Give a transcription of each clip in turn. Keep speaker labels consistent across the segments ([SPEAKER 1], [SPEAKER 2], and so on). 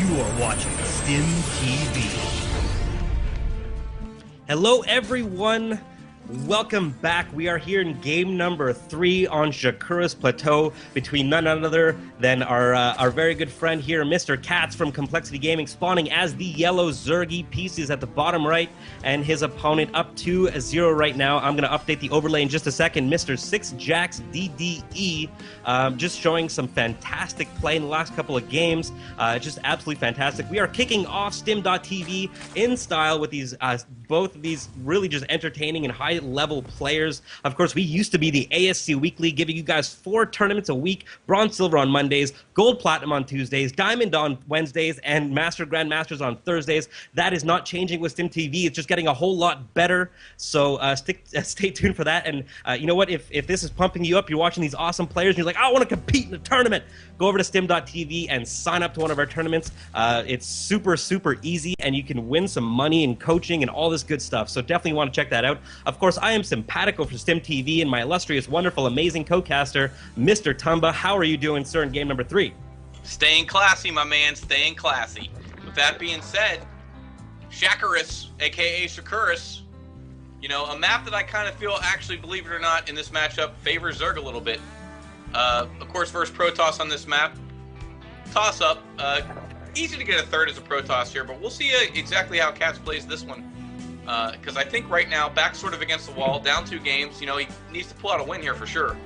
[SPEAKER 1] You are watching Stim TV. Hello, everyone. Welcome back. We are here in game number 3 on Shakura's Plateau between none other than our very good friend here, Mr. Katz from Complexity Gaming, spawning as the yellow Zergy pieces at the bottom right, and his opponent up 2-0 right now. I'm going to update the overlay in just a second. Mr. sixjaxDDE just showing some fantastic play in the last couple of games. Just absolutely fantastic. We are kicking off Stim.tv in style with these both of these really just entertaining and high-level players. Of course, we used to be the ASC Weekly, giving you guys 4 tournaments a week: Bronze, Silver on Mondays, Gold, Platinum on Tuesdays, Diamond on Wednesdays, and Master Grandmasters on Thursdays. That is not changing with Stim TV. It's just getting a whole lot better. So stay tuned for that. And you know what? If this is pumping you up, you're watching these awesome players, and you're like, I want to compete in a tournament, go over to Stim.tv and sign up to one of our tournaments. It's super, super easy, and you can win some money and coaching and all this good stuff. So definitely want to check that out. Of course, I am Simpatico for Stim TV, and my illustrious, wonderful, amazing co-caster, Mr. Tumba. How are you doing, sir, in game number 3?
[SPEAKER 2] Staying classy, my man, staying classy. With that being said, Shakurus, aka Shakurus, you know, a map that I kind of feel, actually, believe it or not, in this matchup favors Zerg a little bit. Of course, first Protoss on this map. Toss-up. Easy to get a third as a Protoss here, but we'll see exactly how Katz plays this one. Because I think right now, back sort of against the wall, down 2 games, you know, he needs to pull out a win here for sure.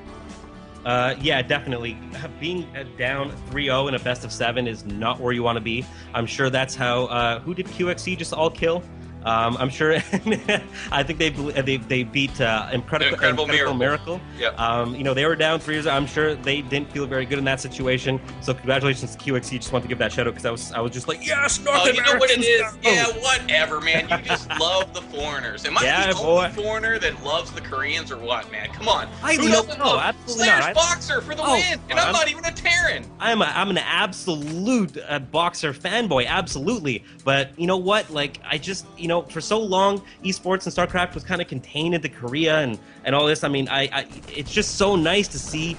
[SPEAKER 1] Yeah, definitely. Being down 3-0 in a best of 7 is not where you want to be. I'm sure that's how, who did coLCatZ just all kill? I'm sure. I think they beat Incredible Miracle.
[SPEAKER 2] Yeah.
[SPEAKER 1] You know, they were down 3-0. I'm sure they didn't feel very good in that situation. So congratulations to coLCatZ. Just want to give that shout out because I was just like, yes, North American.
[SPEAKER 2] You know what it is?
[SPEAKER 1] Stuff.
[SPEAKER 2] Yeah, whatever, man. You just love the foreigners. Am I the only foreigner that loves the Koreans or what, man? Come on.
[SPEAKER 1] Who doesn't love
[SPEAKER 2] absolutely Slayer's Boxer for the win, and I'm not even a Terran.
[SPEAKER 1] I'm an absolute boxer fanboy, absolutely. But you know what? Like, I just, you know, for so long, esports and StarCraft was kind of contained into Korea and all this. I mean, it's just so nice to see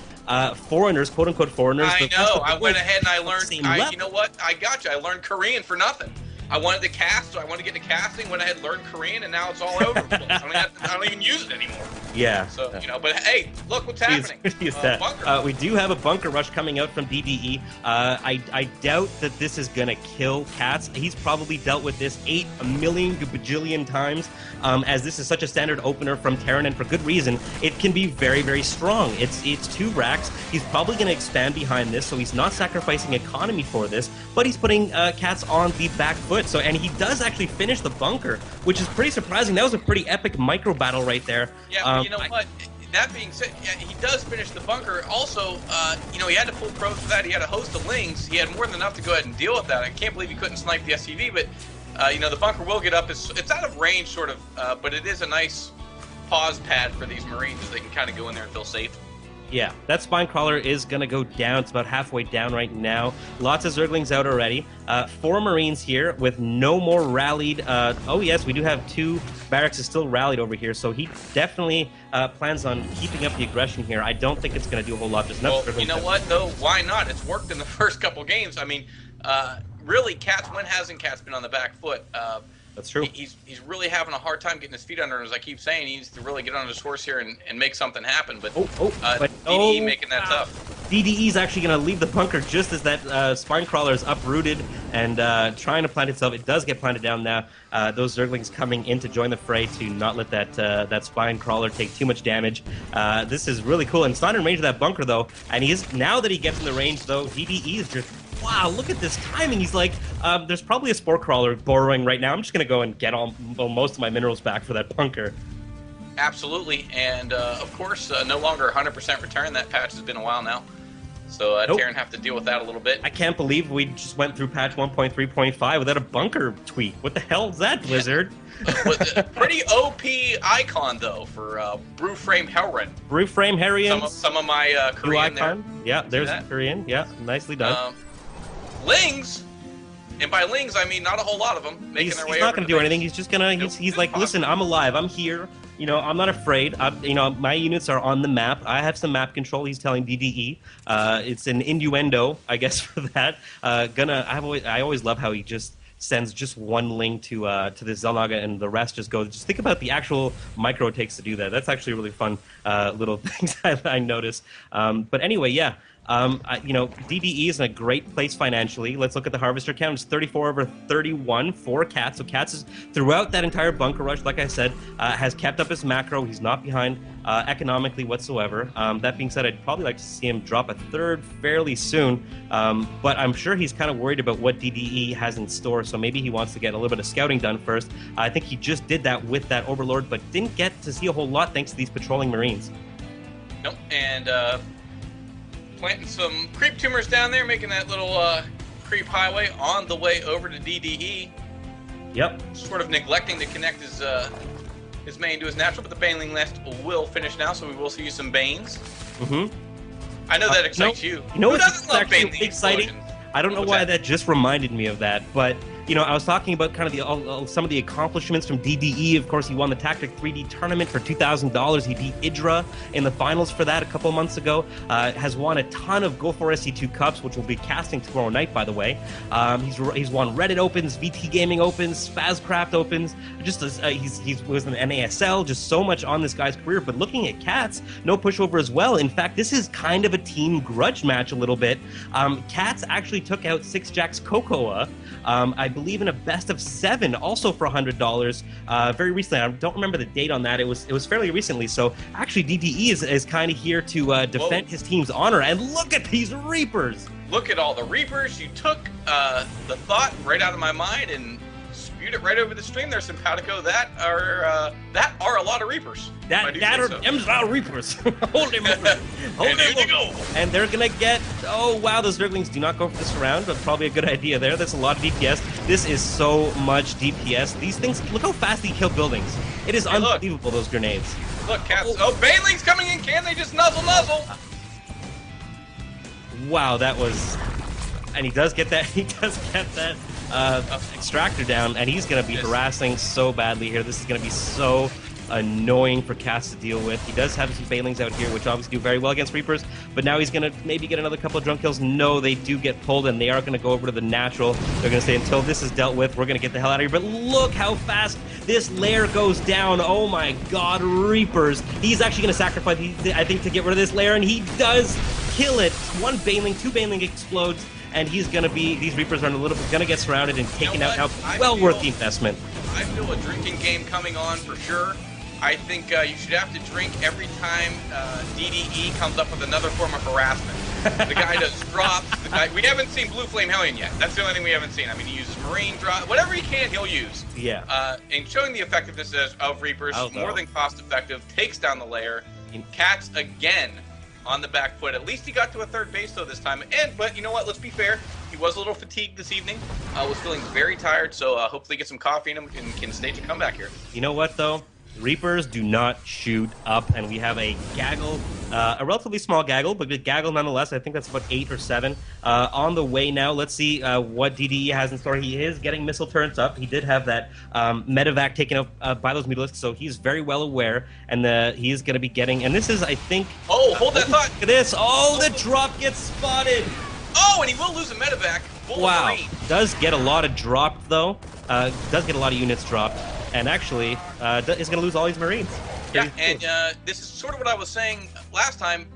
[SPEAKER 1] foreigners, quote-unquote foreigners.
[SPEAKER 2] I know. I went ahead and I learned, you know what? I got you. I learned Korean for nothing. I wanted to cast, so I wanted to get into casting, went ahead and learned Korean, and now it's all over the place. I don't even use it anymore.
[SPEAKER 1] Yeah.
[SPEAKER 2] So, you know, but hey, look what's happening.
[SPEAKER 1] We do have a bunker rush coming out from DDE. I doubt that this is going to kill Katz. He's probably dealt with this 8 million bajillion times, as this is such a standard opener from Terran, and for good reason. It can be very, very strong. It's 2 racks. He's probably going to expand behind this, so he's not sacrificing economy for this, but he's putting Katz on the back foot. So, and he does actually finish the bunker, which is pretty surprising. That was a pretty epic micro battle right there.
[SPEAKER 2] Yeah, but you know what? That being said, yeah, he does finish the bunker. Also, you know, he had to pull pros for that. He had a host of lings. He had more than enough to go ahead and deal with that. I can't believe he couldn't snipe the SCV, but you know, the bunker will get up. It's out of range, sort of, but it is a nice pause pad for these Marines as they can kind of go in there and feel safe.
[SPEAKER 1] Yeah, that spine crawler is going to go down. It's about halfway down right now. Lots of Zerglings out already. 4 Marines here with no more rallied. Oh, yes, we do have 2 barracks is still rallied over here, so he definitely plans on keeping up the aggression here. I don't think it's going to do a whole lot. Just
[SPEAKER 2] well, you know what, though? Why not? It's worked in the first couple games. I mean, really, when hasn't Katz been on the back foot?
[SPEAKER 1] That's true.
[SPEAKER 2] He's really having a hard time getting his feet under him. As I keep saying, he needs to really get on his horse here and make something happen. But, DDE making that tough.
[SPEAKER 1] DDE's actually going to leave the bunker just as that spine crawler is uprooted and trying to plant itself. It does get planted down now. Those Zerglings coming in to join the fray to not let that spine crawler take too much damage. This is really cool. And it's not in range of that bunker, though. And now that he gets in the range, though, DDE is just... Wow, look at this timing. He's like, there's probably a spore crawler burrowing right now. I'm just going to go and get most of my minerals back for that bunker.
[SPEAKER 2] Absolutely. And, of course, no longer 100% return. That patch has been a while now. So Terran have to deal with that a little bit.
[SPEAKER 1] I can't believe we just went through patch 1.3.5 without a bunker tweak. What the hell is that, Blizzard?
[SPEAKER 2] Pretty OP icon, though, for Brewframe Hellren.
[SPEAKER 1] Brewframe Hellren.
[SPEAKER 2] Some of my Korean there.
[SPEAKER 1] Yeah, there's Korean. Yeah, nicely done.
[SPEAKER 2] Lings, and by Lings I mean not a whole lot of them making their way over.
[SPEAKER 1] He's not going to do anything. He's just going to. He's like, listen, I'm alive. I'm here. You know, I'm not afraid. You know, my units are on the map. I have some map control. He's telling DDE. It's an innuendo, I guess, for that. I always love how he just sends just one link to the Xel'Naga, and the rest just goes. Just think about the actual micro it takes to do that. That's actually really fun little things I noticed. But anyway, yeah. You know, DDE is in a great place financially. Let's look at the harvester count. It's 34 over 31 for KatZ. So KatZ is, throughout that entire bunker rush, like I said, has kept up his macro. He's not behind economically whatsoever. That being said, I'd probably like to see him drop a third fairly soon. But I'm sure he's kind of worried about what DDE has in store. So maybe he wants to get a little bit of scouting done first. I think he just did that with that Overlord, but didn't get to see a whole lot thanks to these patrolling Marines.
[SPEAKER 2] Nope, and planting some creep tumors down there, making that little creep highway on the way over to DDE.
[SPEAKER 1] Yep.
[SPEAKER 2] Sort of neglecting to connect his main to his natural, but the Baneling left will finish now, so we will see some Banes.
[SPEAKER 1] Mm-hmm.
[SPEAKER 2] I know that excites you.
[SPEAKER 1] You know
[SPEAKER 2] Who
[SPEAKER 1] what's
[SPEAKER 2] doesn't love Baneling
[SPEAKER 1] exciting?
[SPEAKER 2] explosions?
[SPEAKER 1] I don't know why that just reminded me of that, but you know, I was talking about kind of some of the accomplishments from DDE. Of course, he won the Tactic 3D tournament for $2,000. He beat Idra in the finals for that a couple months ago. Has won a ton of Go for SC2 Cups, which we'll be casting tomorrow night, by the way. He's won Reddit Opens, VT Gaming Opens, Fazcraft Opens. Just he was in the NASL. Just so much on this guy's career. But looking at KatZ, no pushover as well. In fact, this is kind of a team grudge match a little bit. KatZ actually took out sixjaxDDE. I believe in a best of 7, also for $100. Very recently, I don't remember the date on that. It was fairly recently. So actually, DDE is kind of here to defend his team's honor. And look at these Reapers.
[SPEAKER 2] Look at all the Reapers. You took the thought right out of my mind and spewed it right over the stream there, Simpatico. That are a lot of Reapers.
[SPEAKER 1] Them's a lot of Reapers. Hold them over. Hold them over. And they're going to get... Oh, wow, those Zerglings do not go for this round, but probably a good idea there. That's a lot of DPS. This is so much DPS. These things... Look how fast they kill buildings. It is unbelievable, those grenades.
[SPEAKER 2] Look, KatZ. Oh, Baneling's coming in. Can they just nuzzle?
[SPEAKER 1] Wow, that was... And he does get that... He does get that extractor down, and he's going to be harassing so badly here. This is going to be so annoying for KatZ to deal with. He does have some Banelings out here, which obviously do very well against Reapers, but now he's going to maybe get another couple of drunk kills. No, they do get pulled, and they are going to go over to the natural. They're going to say, until this is dealt with, we're going to get the hell out of here. But look how fast this lair goes down. Oh my god, Reapers. He's actually going to sacrifice, I think, to get rid of this lair, and he does kill it. One Baneling, 2 Baneling explodes, and he's going to be, these Reapers are going to get surrounded and taken out now. Well worth the investment. I
[SPEAKER 2] feel a drinking game coming on for sure. I think you should have to drink every time DDE comes up with another form of harassment. The guy does drops. We haven't seen Blue Flame Hellion yet. That's the only thing we haven't seen. I mean, he uses Marine drop. Whatever he can, he'll use.
[SPEAKER 1] Yeah.
[SPEAKER 2] And showing the effectiveness of Reapers, more than cost effective, takes down the layer. KatZ again on the back foot. At least he got to a third base though this time. But you know what? Let's be fair. He was a little fatigued this evening. Was feeling very tired. So hopefully get some coffee in him and can stage a comeback here.
[SPEAKER 1] You know what though? Reapers do not shoot up, and we have a gaggle, a relatively small gaggle, but a gaggle nonetheless. I think that's about 8 or 7 on the way now. Let's see what DDE has in store. He is getting missile turrets up. He did have that medevac taken out by those mutalisks, so he's very well aware, and he is going to be getting, and this is, I think...
[SPEAKER 2] Oh, hold that thought!
[SPEAKER 1] Look at this! Oh, the drop gets spotted!
[SPEAKER 2] Oh, and he will lose a medevac.
[SPEAKER 1] Wow. Does get a lot of dropped, though. Does get a lot of units dropped. And actually, is going to lose all his Marines.
[SPEAKER 2] Yeah, and this is sort of what I was saying last time.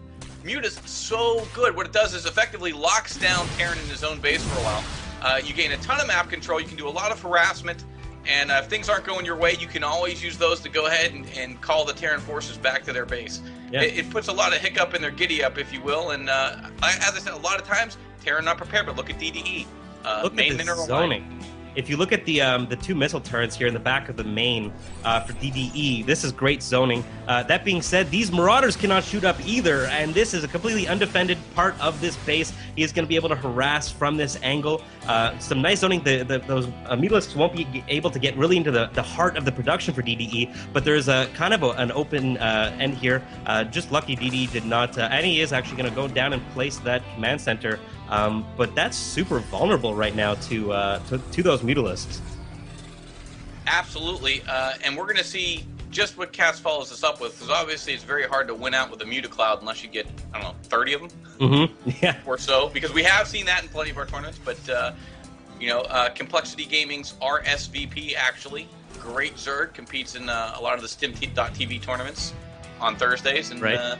[SPEAKER 2] Mute is so good. What it does is effectively locks down Terran in his own base for a while. You gain a ton of map control. You can do a lot of harassment. And if things aren't going your way, you can always use those to go ahead and call the Terran forces back to their base. Yeah. It puts a lot of hiccup in their giddy-up, if you will. And as I said, a lot of times, Terran not prepared, but look at DDE.
[SPEAKER 1] Look at the zoning. If you look at the 2 missile turrets here in the back of the main for DDE, this is great zoning. That being said, these Marauders cannot shoot up either, and this is a completely undefended part of this base. He is going to be able to harass from this angle. Some nice zoning. Those mutalisks won't be able to get really into the heart of the production for DDE, but there's a kind of an open end here. Just lucky DDE did not, and he is actually going to go down and place that command center. But that's super vulnerable right now to those mutalisks.
[SPEAKER 2] Absolutely, and we're going to see just what Cats follows this up with, because obviously it's very hard to win out with a Mutacloud unless you get, I don't know, 30 of them
[SPEAKER 1] Yeah.
[SPEAKER 2] or so, because we have seen that in plenty of our tournaments. But, Complexity Gaming's RSVP, actually, great Zerg, competes in a lot of the Stim.TV tournaments on Thursdays. And,
[SPEAKER 1] right.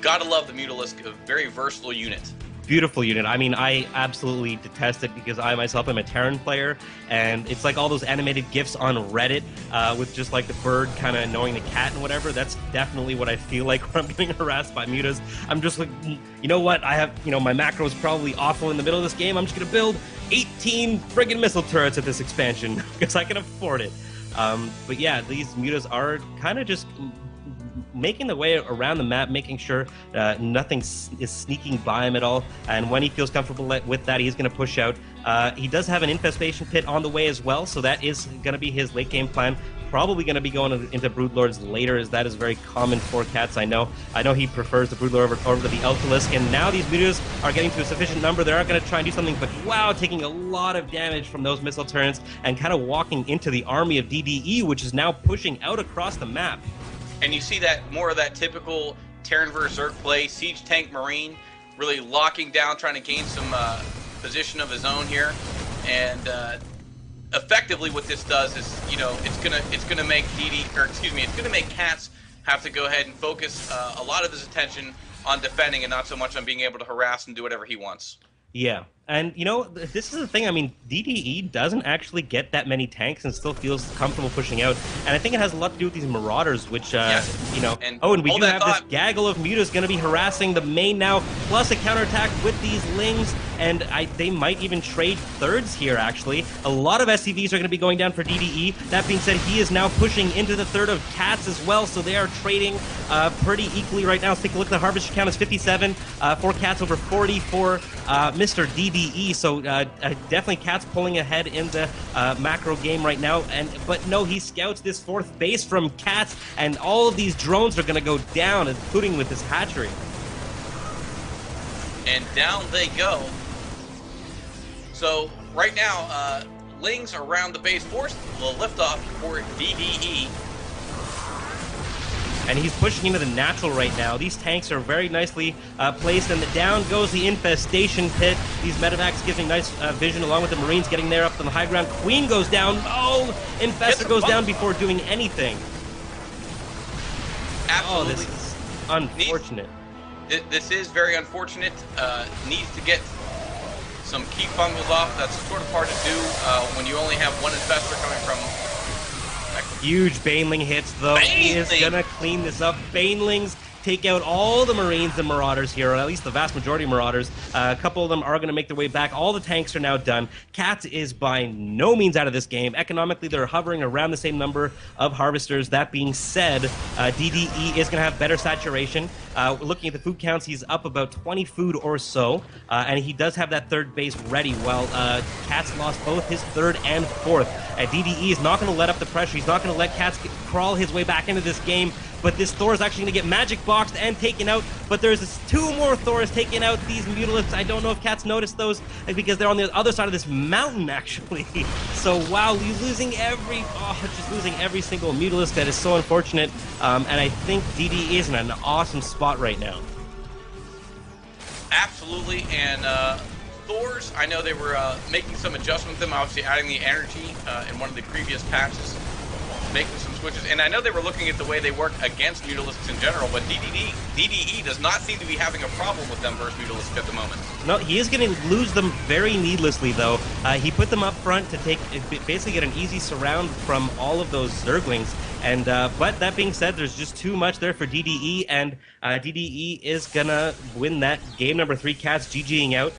[SPEAKER 2] Gotta love the Mutalisk, a very versatile unit.
[SPEAKER 1] Beautiful unit. I mean, I absolutely detest it because I myself am a Terran player, and it's like all those animated GIFs on Reddit with just like the bird kind of annoying the cat and whatever. That's definitely what I feel like when I'm getting harassed by mutas. I'm just like, you know what? I have, my macro is probably awful in the middle of this game. I'm just going to build 18 friggin' missile turrets at this expansion because I can afford it. But yeah, these mutas are kind of just making the way around the map, making sure nothing is sneaking by him at all. And when he feels comfortable with that, he's going to push out. He does have an infestation pit on the way as well, so that is going to be his late game plan. Probably going to be going into Broodlords later, as that is very common for Cats. I know he prefers the Broodlord over the Ultalisk, and now these mutas are getting to a sufficient number. They are going to try and do something, but wow, taking a lot of damage from those missile turrets and kind of walking into the army of DDE, which is now pushing out across the map.
[SPEAKER 2] And you see that more of that typical Terran versus Zerg play, Siege Tank Marine, really locking down, trying to gain some position of his own here. And effectively what this does is, it's gonna make it's gonna make Cats have to go ahead and focus a lot of his attention on defending and not so much on being able to harass and do whatever he wants.
[SPEAKER 1] Yeah, and this is the thing. I mean, DDE doesn't actually get that many tanks and still feels comfortable pushing out. And I think it has a lot to do with these Marauders, which, and we do have this gaggle of mutas going to be harassing the main now, plus a counterattack with these Lings, and they might even trade thirds here, actually. A lot of SCVs are going to be going down for DDE. That being said, he is now pushing into the third of Cats as well, so they are trading pretty equally right now. Let's take a look at the harvest count. It's 57 for Cats, over 40 for Mr. DDE, so definitely Cats pulling ahead in the macro game right now. But no, he scouts this fourth base from Cats, and all of these drones are going to go down, including with this hatchery.
[SPEAKER 2] And down they go. So right now, Lings around the base force, the liftoff for DDE.
[SPEAKER 1] And he's pushing into the natural right now. These tanks are very nicely placed, and down goes the infestation pit. These medevacs giving nice vision, along with the Marines getting there up on the high ground. Queen goes down. Oh, Infestor goes down before doing anything.
[SPEAKER 2] Absolutely.
[SPEAKER 1] Oh, this is unfortunate.
[SPEAKER 2] This is very unfortunate. Needs to get some key fumbles off. That's sort of hard to do when you only have one Infestor coming from...
[SPEAKER 1] Huge Baneling hits, though. He is going to clean this up. Banelings take out all the Marines and Marauders here, or at least the vast majority of Marauders. A couple of them are going to make their way back. All the tanks are now done. Cats is by no means out of this game. Economically, they're hovering around the same number of Harvesters. That being said, DDE is going to have better saturation. Looking at the food counts, he's up about 20 food or so, and he does have that third base ready, while Cats lost both his third and fourth. DDE is not going to let up the pressure. He's not going to let Cats crawl his way back into this game. But this Thor is actually going to get magic boxed and taken out. But there's two more Thors taking out these Mutalisks. I don't know if Cats noticed those because they're on the other side of this mountain, actually. So, wow, he's losing every single Mutalisk. That is so unfortunate. And I think DD is in an awesome spot right now.
[SPEAKER 2] Absolutely. And Thors, I know they were making some adjustments with them, obviously adding the energy in one of the previous patches, making some switches, and I know they were looking at the way they work against Mutalisks in general, but DDE does not seem to be having a problem with them versus Mutalisks at the moment.
[SPEAKER 1] No, he is going to lose them very needlessly, though. He put them up front to basically get an easy surround from all of those Zerglings, and but that being said, there's just too much there for DDE, and DDE is going to win that game number 3, Cats GGing out.